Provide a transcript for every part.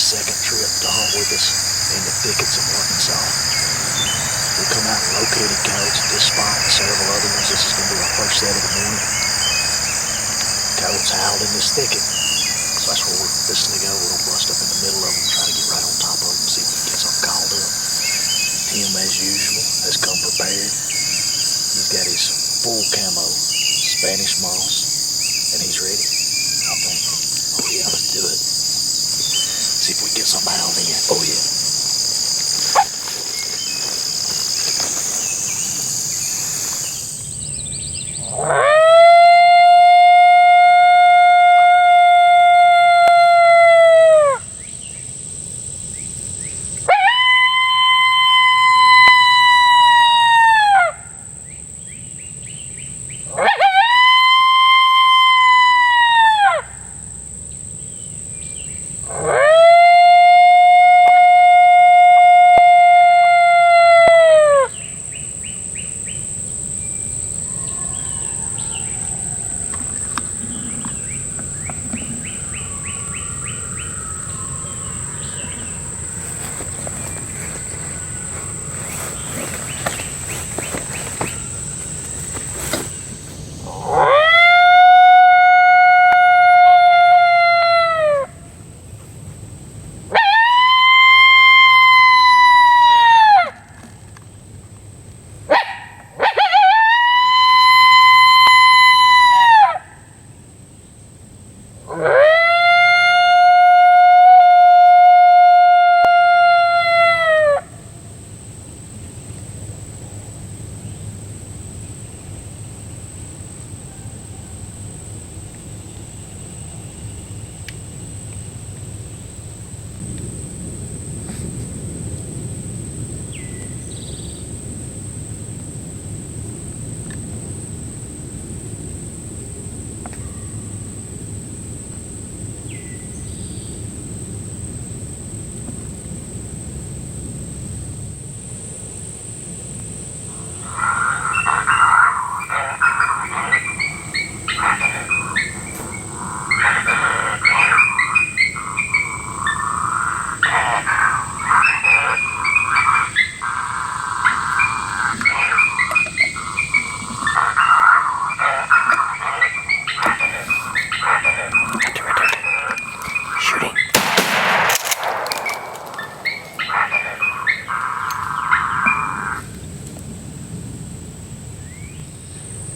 second trip to hunt with us in the thickets of Arkansas. We come out and located coyotes at this spot and several other ones. This is going to be our first set of the morning. Coyotes howled in this thicket, so that's where we're fixing to go. We're going to bust up in the middle of them, try to get right on top of them, see if we can get something called up. Tim, as usual, has come prepared. He's got his full camo Spanish moss, and he's ready, I think. Oh yeah, let's do it. See if we can get something out in. Oh yeah.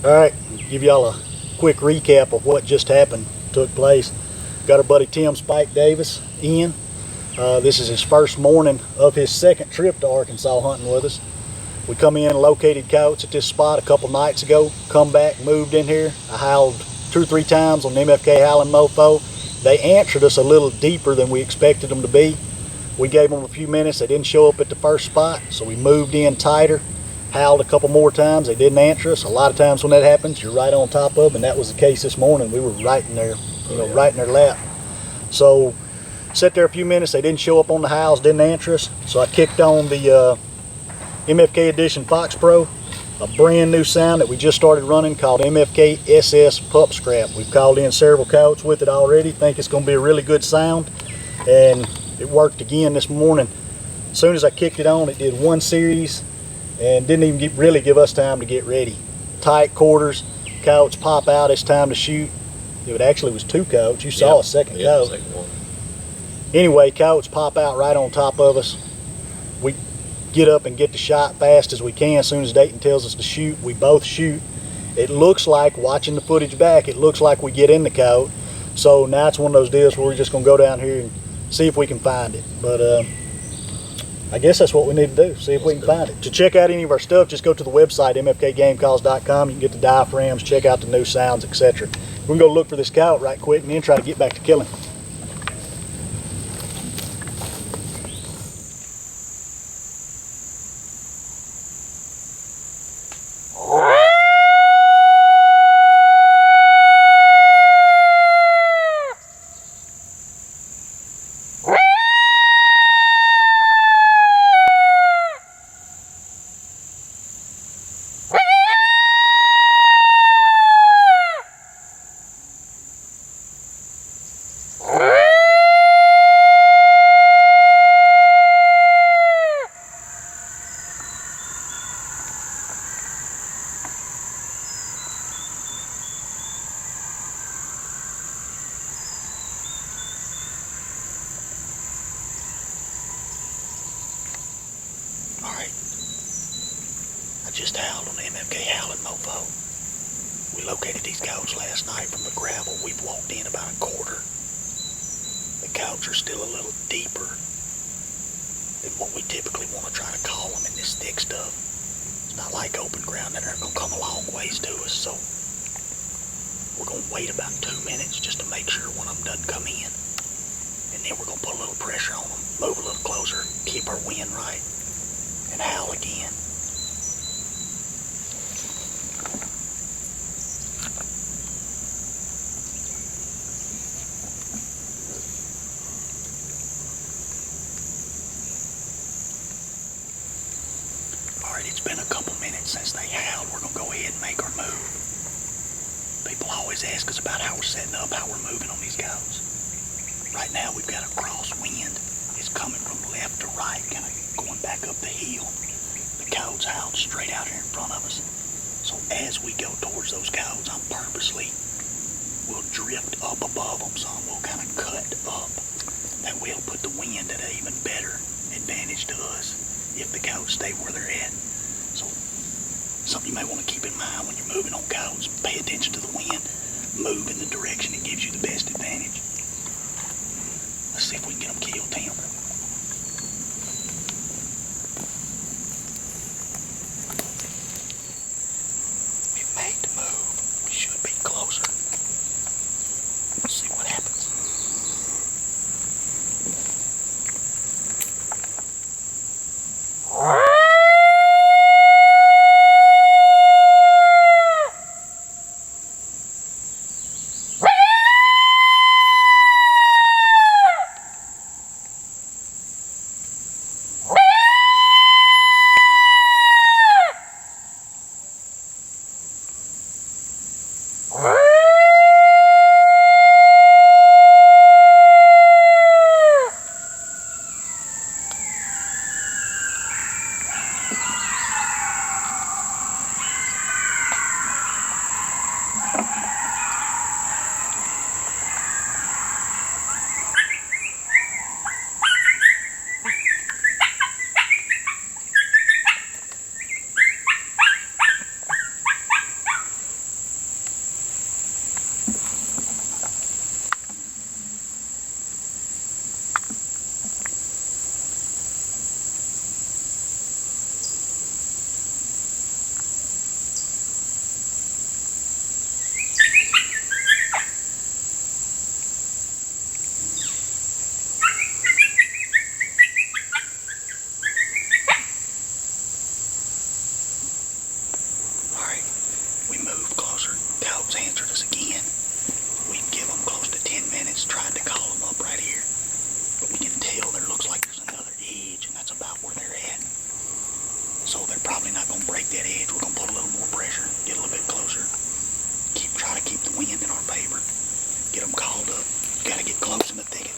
Alright, give y'all a quick recap of what just happened, took place. Got our buddy Tim Spike Davis in. This is his first morning of his second trip to Arkansas hunting with us. We come in and located coyotes at this spot a couple nights ago, come back, moved in here. I howled 2 or 3 times on the MFK howling mofo. They answered us a little deeper than we expected them to be. We gave them a few minutes. They didn't show up at the first spot, so we moved in tighter. Howled a couple more times. They didn't answer us. A lot of times when that happens, you're right on top of them, and that was the case this morning. We were right in their, right in their lap. So sat there a few minutes. They didn't show up on the howls, didn't answer us. So I kicked on the MFK Edition Fox Pro, a brand new sound that we just started running called MFK SS Pup Scrap. We've called in several coyotes with it already. Think it's going to be a really good sound, and it worked again this morning. As soon as I kicked it on, it did 1 series and didn't even really give us time to get ready. Tight quarters, coyotes pop out, it's time to shoot. It actually was 2 coyotes. You saw a second coyote. Second one. Anyway, coyotes pop out right on top of us. We get up and get the shot fast as we can. As soon as Dayton tells us to shoot, we both shoot. It looks like, watching the footage back, it looks like we get in the coyote. So now it's one of those deals where we're just going to go down here and see if we can find it. But I guess that's what we need to do, see if we can find it. To check out any of our stuff, just go to the website, mfkgamecalls.com. You can get the diaphragms, check out the new sounds, etc. We're going to go look for this coyote right quick and then try to get back to killing. just howled on the MFK howling mofo. We located these cows last night from the gravel. We've walked in about a quarter. The cows are still a little deeper than what we typically want to try to call them in this thick stuff. It's not like open ground that they're going to come a long ways to us, so we're going to wait about 2 minutes just to make sure one of them doesn't come in. And then we're going to put a little pressure on them, move a little closer, keep our wind right, and howl again. Alright, it's been a couple minutes since they howled. We're going to go ahead and make our move. People always ask us about how we're setting up, how we're moving on these cows. Right now we've got a crosswind. It's coming from left to right, kind of going back up the hill. The cows howled straight out here in front of us. So as we go towards those cows, I'm purposely, we'll drift up above them some. We'll kind of cut up. That way it'll put the wind at an even better advantage to us if the cows stay where they're at. So something you may want to keep in mind when you're moving on cows, pay attention to the wind. Move in the direction that gives you the best advantage. Let's see if we can get them killed, Tim. We've made the move. We should be closer. Let's see what happens. Cows answered us again. We can give them close to 10 minutes trying to call them up right here. But we can tell there looks like there's another edge, and that's about where they're at. So they're probably not going to break that edge. We're going to put a little more pressure, get a little bit closer. Try to keep the wind in our favor. Get them called up. Got to get close in the thicket.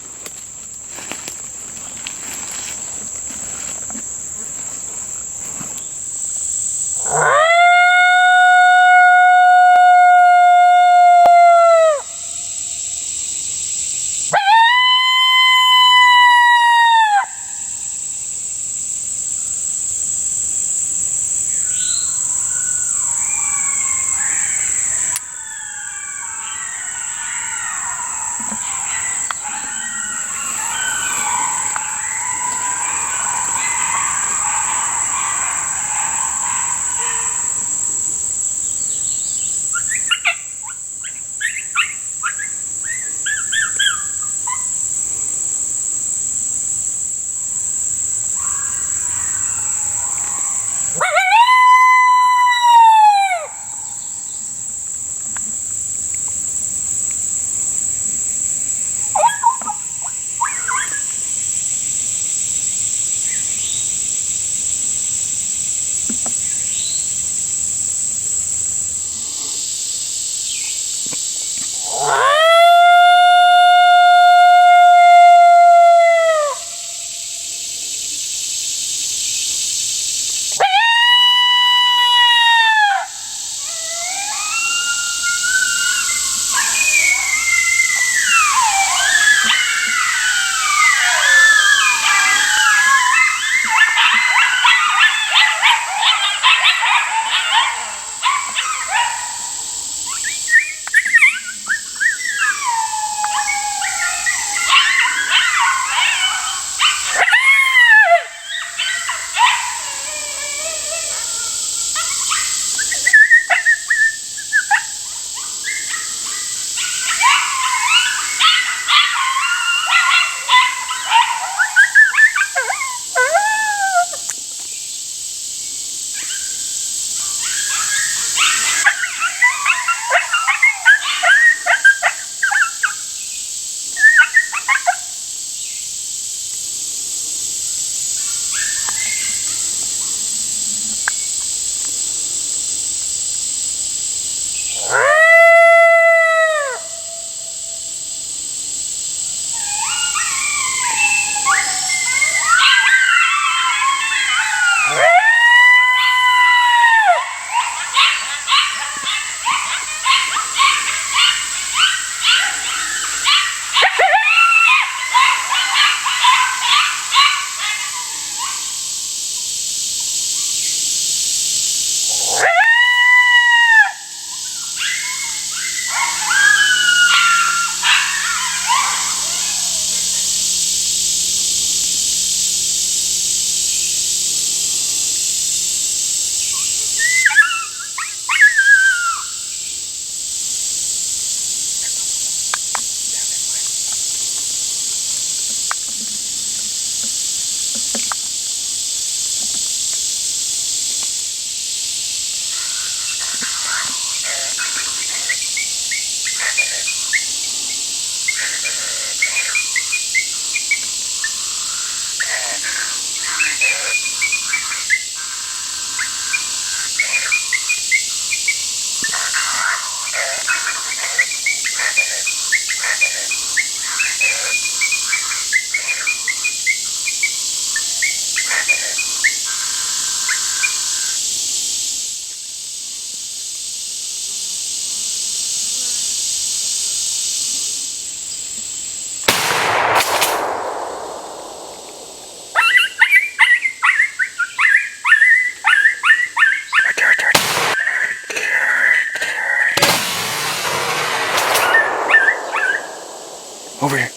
Over here.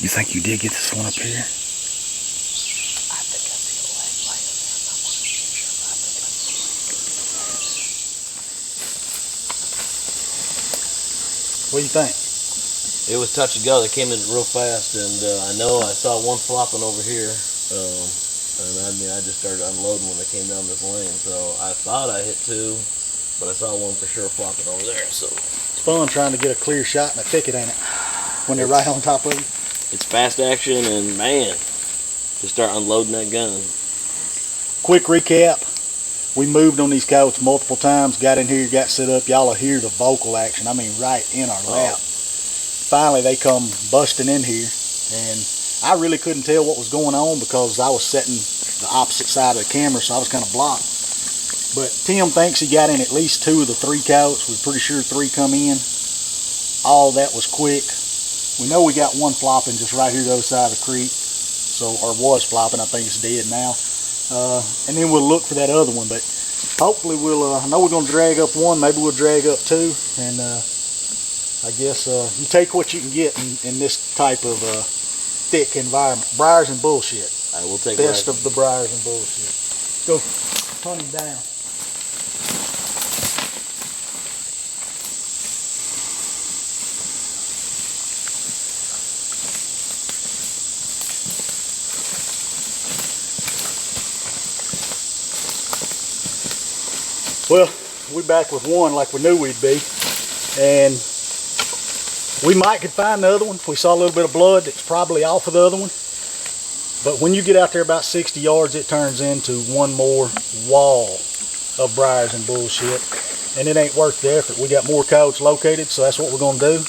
You think you did get this one up here? I think I see a leg laying there. I want to make sure, but I think I see it. What do you think? It was touch and go. They came in real fast, and I know I saw one flopping over here. And I just started unloading when they came down this lane. So I thought I hit two, but I saw one for sure flopping over there. So It's fun trying to get a clear shot and a ticket in it when they're right on top of you. it's fast action, and man, just start unloading that gun. Quick recap. We moved on these coyotes multiple times, got in here, got set up. Y'all will hear the vocal action. I mean, right in our lap. Finally, they come busting in here, and I really couldn't tell what was going on because I was sitting the opposite side of the camera, so I was kind of blocked. But Tim thinks he got in at least 2 of the 3 coyotes. We're pretty sure 3 come in. All that was quick. We know we got one flopping just right here the other side of the creek, so, or was flopping. I think it's dead now. And then we'll look for that other one, but hopefully we'll, I know we're going to drag up 1, maybe we'll drag up 2, and I guess you take what you can get in this type of thick environment. Briars and bullshit. I will take Best of the briars and bullshit. Go hunt him down. Well, we're back with 1 like we knew we'd be, and we might could find the other one. We saw a little bit of blood that's probably off of the other one, but when you get out there about 60 yards, it turns into one more wall of briars and bullshit, and it ain't worth the effort. We got more coyotes located, so that's what we're going to do.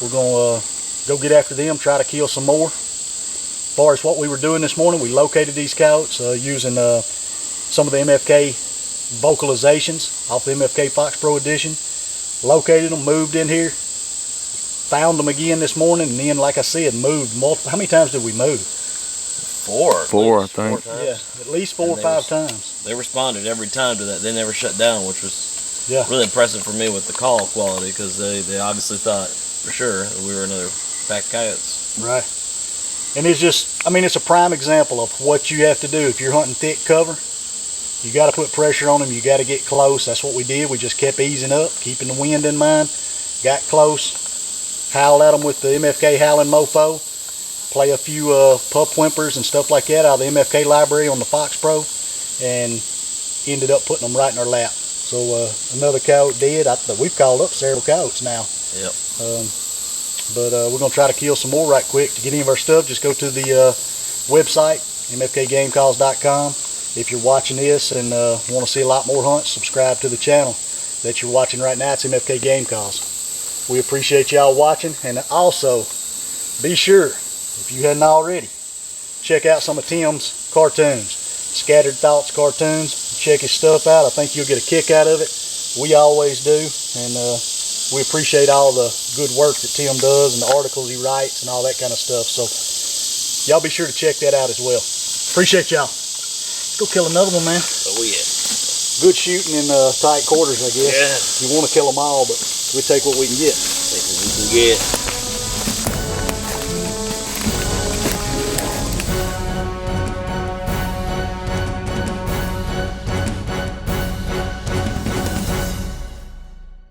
We're going to go get after them, try to kill some more. As far as what we were doing this morning, we located these coyotes using some of the MFK vocalizations off the MFK Fox Pro Edition. Located them, moved in here, found them again this morning, and then, like I said, moved multiple. How many times did we move? 4. 4, I think. 4 times. Yeah, at least 4 or 5 times. They responded every time to that. They never shut down, which was really impressive for me with the call quality, because they obviously thought for sure that we were another pack of coyotes. Right. And it's just, I mean, it's a prime example of what you have to do if you're hunting thick cover. You got to put pressure on them. You got to get close. That's what we did. We just kept easing up, keeping the wind in mind. Got close, howled at them with the MFK howling mofo. Play a few pup whimpers and stuff like that out of the MFK library on the Fox Pro, and ended up putting them right in our lap. So another coyote dead. We've called up several coyotes now. Yep. But we're going to try to kill some more right quick. To get any of our stuff, just go to the website, mfkgamecalls.com. If you're watching this and want to see a lot more hunts, subscribe to the channel that you're watching right now. It's MFK Game Calls. We appreciate y'all watching, and also be sure, if you hadn't already, check out some of Tim's cartoons, Scattered Thoughts cartoons. Check his stuff out. I think you'll get a kick out of it. We always do, and we appreciate all the good work that Tim does and the articles he writes and all that kind of stuff. So y'all be sure to check that out as well. Appreciate y'all. Let's go kill another one, man. Oh yeah. Good shooting in tight quarters, I guess. Yeah. You want to kill them all, but we take what we can get. Take what we can get.